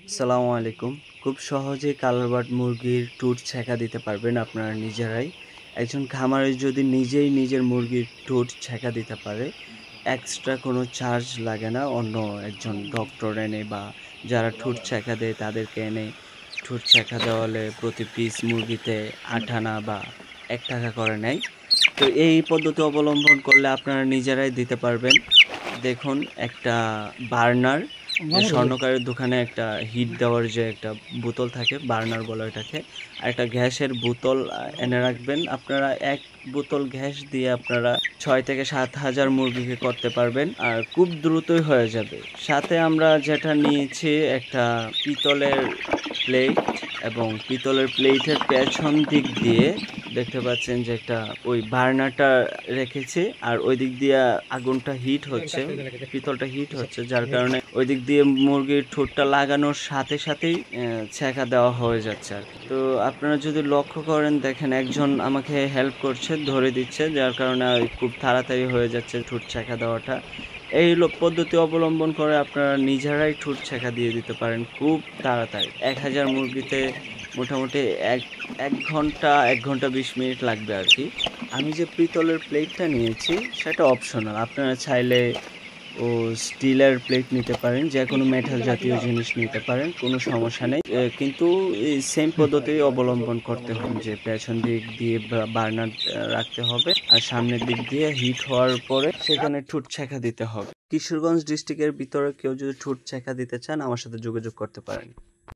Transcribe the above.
আসসালামু আলাইকুম। খুব সহজেই কালার বার্ড মুরগির ঠোঁট ছেঁকা দিতে পারবেন আপনারা নিজেরাই। একজন খামারে যদি নিজেই নিজের মুরগির ঠোঁট ছেঁকা দিতে পারে, এক্সট্রা কোনো চার্জ লাগে না অন্য একজন ডক্টর এনে বা যারা ঠোঁট ছেঁকা দেয় তাদেরকে এনে ঠোঁট ছেঁকা দেওয়ালে প্রতি পিস মুরগিতে ৮ আনা বা ৳১ করে নেয়। তো এই পদ্ধতি অবলম্বন করলে আপনারা নিজেরাই দিতে পারবেন। দেখুন একটা বার্নার স্বর্ণকারের দোকানে একটা হিট দেওয়ার যে একটা বোতল থাকে, বার্নার বলে ওটাকে। আর একটা গ্যাসের বোতল এনে রাখবেন। আপনারা ১ বোতল গ্যাস দিয়ে আপনারা ৬ থেকে ৭ হাজার মুরগিকে করতে পারবেন। আর খুব দ্রুতই হয়ে যাবে। সাথে আমরা যেটা নিয়েছি একটা পিতলের প্লেট এবং পিতলের প্লেটের পেছন দিক দিয়ে দেখতে পাচ্ছেন যে একটা ওই বার্নারটা রেখেছি আর ওই দিক দিয়ে আগুনটা হিট হচ্ছে, পিতলটা হিট হচ্ছে, যার কারণে ওই দিক দিয়ে মুরগির ঠোঁটটা লাগানোর সাথে সাথেই ছেঁকা দেওয়া হয়ে যাচ্ছে আর কি। তো আপনারা যদি লক্ষ্য করেন দেখেন একজন আমাকে হেল্প করছে, ধরে দিচ্ছে, যার কারণে খুব তাড়াতাড়ি হয়ে যাচ্ছে ঠোঁট ছেঁকা দেওয়াটা। এই পদ্ধতি অবলম্বন করে আপনারা নিজেরাই ঠোঁট ছেঁকা দিয়ে দিতে পারেন খুব তাড়াতাড়ি। ১,০০০ মুরগিতে মোটামুটি এক ঘন্টা ১ ঘন্টা ২০ মিনিট লাগবে আর কি। আমি যে পিতলের প্লেটটা নিয়েছি সেটা অপশনাল। আপনারা চাইলে স্টিলের প্লেট নিতে পারেন, যেকোনো মেটাল জাতীয় জিনিস নিতে পারেন, কোনো সমস্যা নেই। কিন্তু এই সেম পদ্ধতি অবলম্বন করতে হবে যে পেছন দিক দিয়ে বার্নার রাখতে হবে আর সামনের দিক দিয়ে হিট হওয়ার পরে সেখানে ঠোঁট ছেঁকা দিতে হবে। কিশোরগঞ্জ ডিস্ট্রিক্টের ভিতরে কেউ যদি ঠোঁট ছেঁকা দিতে চান আমার সাথে যোগাযোগ করতে পারেন।